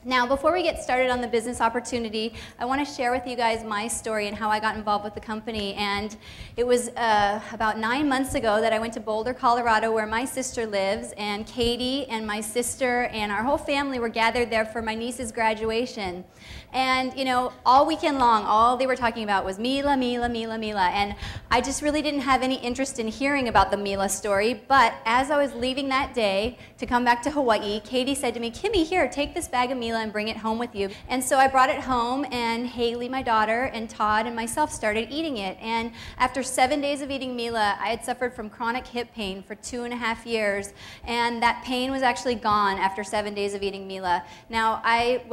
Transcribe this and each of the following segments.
Now, before we get started on the business opportunity, I want to share with you guys my story and how I got involved with the company. And it was about 9 months ago that I went to Boulder, Colorado, where my sister lives, and Katie and my sister and our whole family were gathered there for my niece's graduation. And, you know, all weekend long, all they were talking about was Mila, Mila, Mila, Mila. And I just really didn't have any interest in hearing about the Mila story. But as I was leaving that day to come back to Hawaii, Katie said to me, Kimmy, here, take this bag of Mila and bring it home with you. And so I brought it home, and Haley, my daughter, and Todd and myself started eating it. And after 7 days of eating Mila, I had suffered from chronic hip pain for 2.5 years. And that pain was actually gone after 7 days of eating Mila. Now, I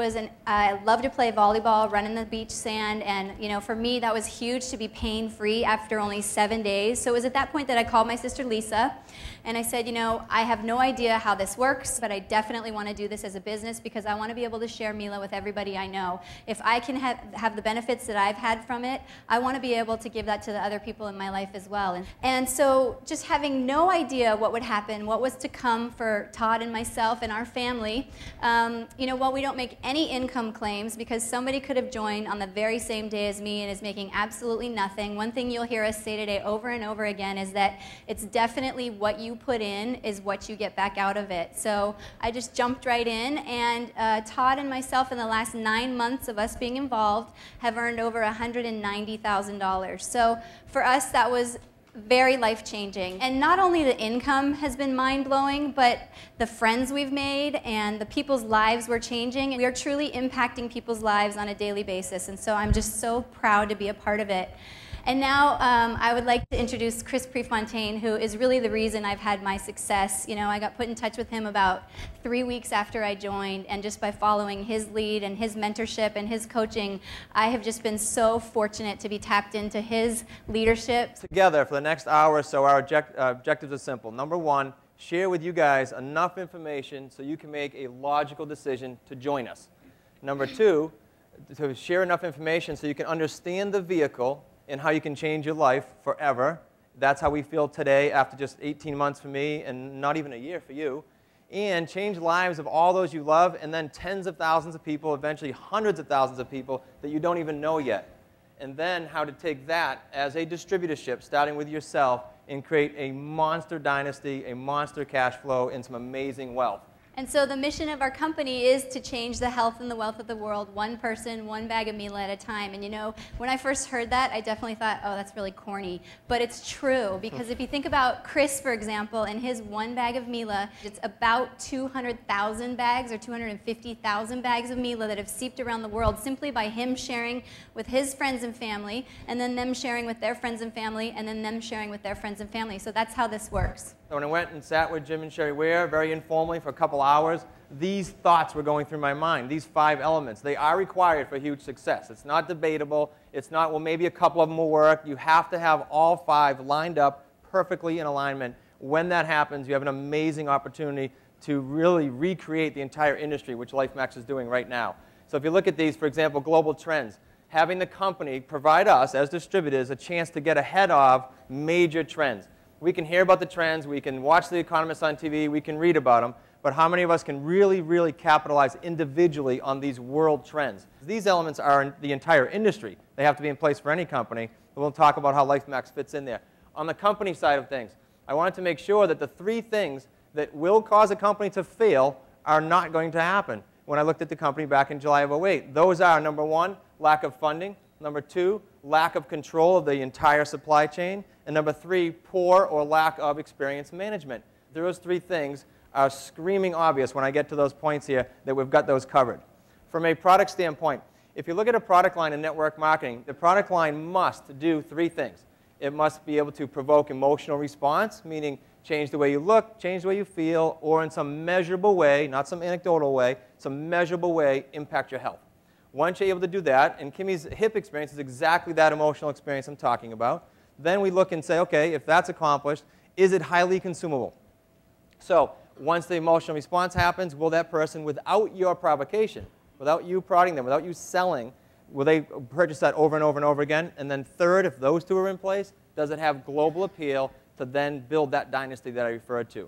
love to play volleyball, run in the beach sand, and you know, for me that was huge to be pain-free after only 7 days. So it was at that point that I called my sister Lisa, and I said, you know, I have no idea how this works, but I definitely want to do this as a business because I want to be able to share Mila with everybody I know. If I can have the benefits that I've had from it, I want to be able to give that to the other people in my life as well. And so just having no idea what would happen, what was to come for Todd and myself and our family, you know, while we don't make any income claims because somebody could have joined on the very same day as me and is making absolutely nothing. One thing you'll hear us say today over and over again is that it's definitely what you put in is what you get back out of it. So I just jumped right in, and Todd and myself in the last 9 months of us being involved have earned over $190,000. So for us that was very life-changing. And not only the income has been mind-blowing, but the friends we've made and the people's lives we're changing. We are truly impacting people's lives on a daily basis, and so I'm just so proud to be a part of it. And now I would like to introduce Chris Prefontaine, who is really the reason I've had my success. You know, I got put in touch with him about 3 weeks after I joined, and just by following his lead and his mentorship and his coaching, I have just been so fortunate to be tapped into his leadership. Together for the next hour or so, our objectives are simple. Number one, share with you guys enough information so you can make a logical decision to join us. Number two, to share enough information so you can understand the vehicle and how you can change your life forever. That's how we feel today after just 18 months for me and not even a year for you. And change lives of all those you love, and then tens of thousands of people, eventually hundreds of thousands of people that you don't even know yet. And then how to take that as a distributorship, starting with yourself, and create a monster dynasty, a monster cash flow, and some amazing wealth. And so the mission of our company is to change the health and the wealth of the world, one person, one bag of Mila at a time. And you know, when I first heard that, I definitely thought, oh, that's really corny. But it's true, because if you think about Chris, for example, and his one bag of Mila, it's about 200,000 bags or 250,000 bags of Mila that have seeped around the world simply by him sharing with his friends and family, and then them sharing with their friends and family, and then them sharing with their friends and family. So that's how this works. So when I went and sat with Jim and Sherry Ware, very informally for a couple hours, these thoughts were going through my mind, these 5 elements. They are required for huge success. It's not debatable. It's not, well, maybe a couple of them will work. You have to have all 5 lined up perfectly in alignment. When that happens, you have an amazing opportunity to really recreate the entire industry, which Lifemax is doing right now. So if you look at these, for example, global trends, having the company provide us, as distributors, a chance to get ahead of major trends. We can hear about the trends, we can watch The Economist on TV, we can read about them, but how many of us can really, really capitalize individually on these world trends? These elements are in the entire industry. They have to be in place for any company, but we'll talk about how Lifemax fits in there. On the company side of things, I wanted to make sure that the 3 things that will cause a company to fail are not going to happen. When I looked at the company back in July of 2008, those are, number 1, lack of funding, number 2, lack of control of the entire supply chain, and number 3, poor or lack of experience management. Those 3 things are screaming obvious when I get to those points here that we've got those covered. From a product standpoint, if you look at a product line in network marketing, the product line must do 3 things. It must be able to provoke emotional response, meaning change the way you look, change the way you feel, or in some measurable way, not some anecdotal way, some measurable way, impact your health. Once you're able to do that, and Kimmy's hip experience is exactly that emotional experience I'm talking about, then we look and say, okay, if that's accomplished, is it highly consumable? So once the emotional response happens, will that person, without your provocation, without you prodding them, without you selling, will they purchase that over and over and over again? And then third, if those 2 are in place, does it have global appeal to then build that dynasty that I referred to?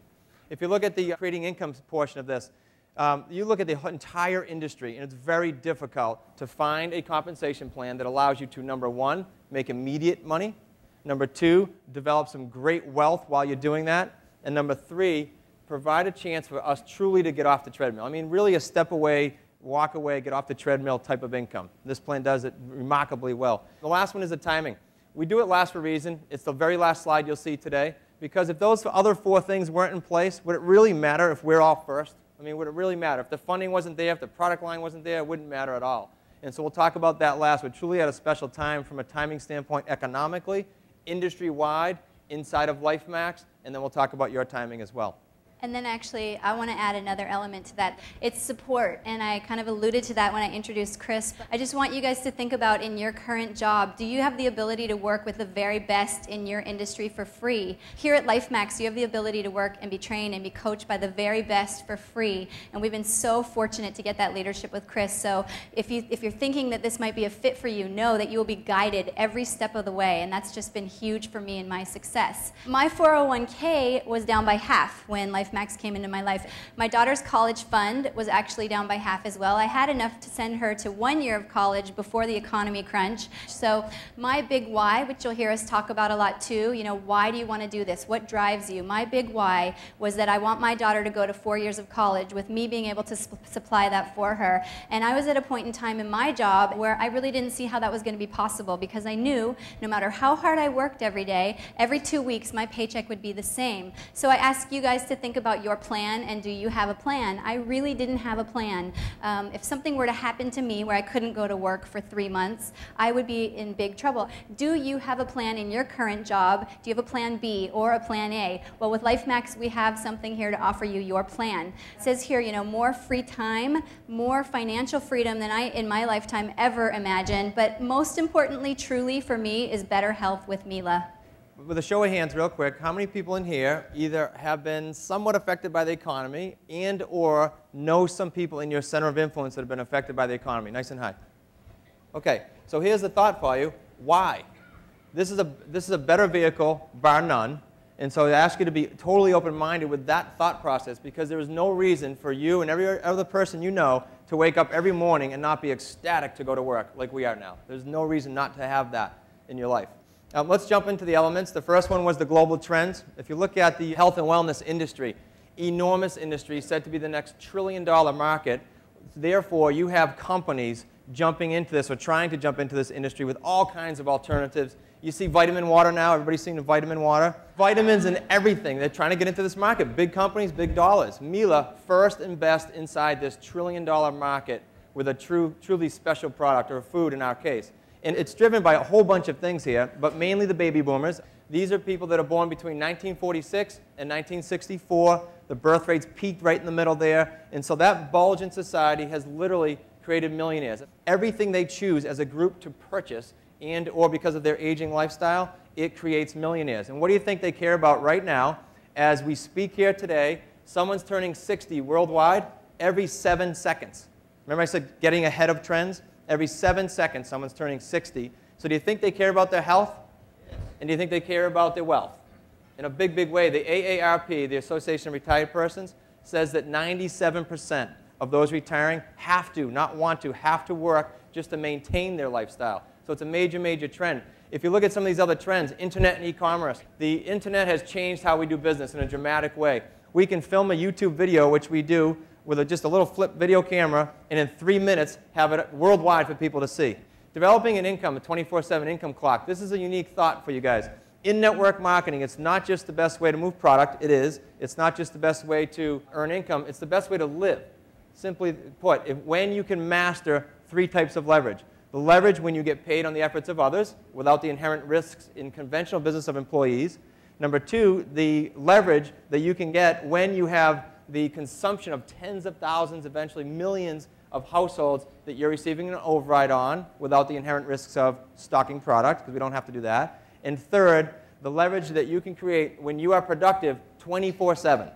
If you look at the creating income portion of this, You look at the entire industry, and it's very difficult to find a compensation plan that allows you to, number one, make immediate money, number two, develop some great wealth while you're doing that, and number three, provide a chance for us truly to get off the treadmill. I mean, really a step away, walk away, get off the treadmill type of income. This plan does it remarkably well. The last one is the timing. We do it last for a reason. It's the very last slide you'll see today, because if those other four things weren't in place, would it really matter if we're all first? I mean, would it really matter? If the funding wasn't there, if the product line wasn't there, it wouldn't matter at all. And so we'll talk about that last. We're truly at a special time from a timing standpoint economically, industry-wide, inside of Lifemax, and then we'll talk about your timing as well. And then actually, I want to add another element to that. It's support, and I kind of alluded to that when I introduced Chris. I just want you guys to think about, in your current job, do you have the ability to work with the very best in your industry for free? Here at Lifemax, you have the ability to work and be trained and be coached by the very best for free, and we've been so fortunate to get that leadership with Chris. So if you're thinking that this might be a fit for you, know that you will be guided every step of the way, and that's just been huge for me in my success. My 401k was down by half when Lifemax came into my life. My daughter's college fund was actually down by half as well. I had enough to send her to 1 year of college before the economy crunch. So my big why, which you'll hear us talk about a lot too, you know, why do you want to do this? What drives you? My big why was that I want my daughter to go to 4 years of college with me being able to supply that for her. And I was at a point in time in my job where I really didn't see how that was going to be possible, because I knew no matter how hard I worked every day, every 2 weeks my paycheck would be the same. So I ask you guys to think about your plan, and do you have a plan? I really didn't have a plan. If something were to happen to me where I couldn't go to work for 3 months, I would be in big trouble. Do you have a plan in your current job? Do you have a plan B or a plan A? Well, with Lifemax, we have something here to offer you your plan. It says here, you know, more free time, more financial freedom than I, in my lifetime, ever imagined, but most importantly, truly, for me, is better health with Mila. With a show of hands real quick, how many people in here either have been somewhat affected by the economy and or know some people in your center of influence that have been affected by the economy? Nice and high. Okay, so here's the thought for you. Why? This is a better vehicle, bar none. And so I ask you to be totally open-minded with that thought process, because there is no reason for you and every other person you know to wake up every morning and not be ecstatic to go to work like we are now. There's no reason not to have that in your life. Let's jump into the elements. The first one was the global trends. If you look at the health and wellness industry, enormous industry, said to be the next trillion-dollar market. Therefore, you have companies jumping into this or trying to jump into this industry with all kinds of alternatives. You see vitamin water now. Everybody's seen the vitamin water. Vitamins and everything. They're trying to get into this market. Big companies, big dollars. Mila, first and best inside this trillion-dollar market with a truly special product, or food in our case. And it's driven by a whole bunch of things here, but mainly the baby boomers. These are people that are born between 1946 and 1964. The birth rates peaked right in the middle there. And so that bulge in society has literally created millionaires. Everything they choose as a group to purchase and or because of their aging lifestyle, it creates millionaires. And what do you think they care about right now? As we speak here today, someone's turning 60 worldwide every 7 seconds. Remember I said getting ahead of trends? Every 7 seconds, someone's turning 60. So do you think they care about their health? And do you think they care about their wealth? In a big, big way, the AARP, the Association of Retired Persons, says that 97% of those retiring have to, not want to, have to work just to maintain their lifestyle. So it's a major, major trend. If you look at some of these other trends, internet and e-commerce, the internet has changed how we do business in a dramatic way. We can film a YouTube video, which we do, with just a little flip video camera, and in 3 minutes have it worldwide for people to see. Developing an income, a 24/7 income clock. This is a unique thought for you guys. In network marketing, it's not just the best way to move product. It is. It's not just the best way to earn income. It's the best way to live. Simply put, when you can master 3 types of leverage. The leverage when you get paid on the efforts of others without the inherent risks in conventional business of employees. Number 2, the leverage that you can get when you have the consumption of tens of thousands, eventually millions of households that you're receiving an override on without the inherent risks of stocking product, because we don't have to do that. And third, the leverage that you can create when you are productive 24/7.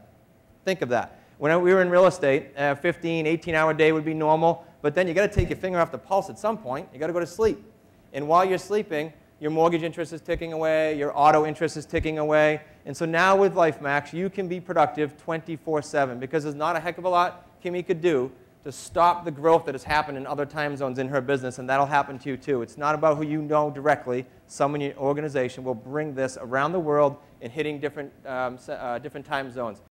Think of that. When we were in real estate, a 15, 18-hour day would be normal, but then you got to take your finger off the pulse at some point. You got to go to sleep. And while you're sleeping, your mortgage interest is ticking away, your auto interest is ticking away. And so now with Lifemax, you can be productive 24/7, because there's not a heck of a lot Kimmy could do to stop the growth that has happened in other time zones in her business, and that'll happen to you too. It's not about who you know directly. Someone in your organization will bring this around the world and hitting different time zones.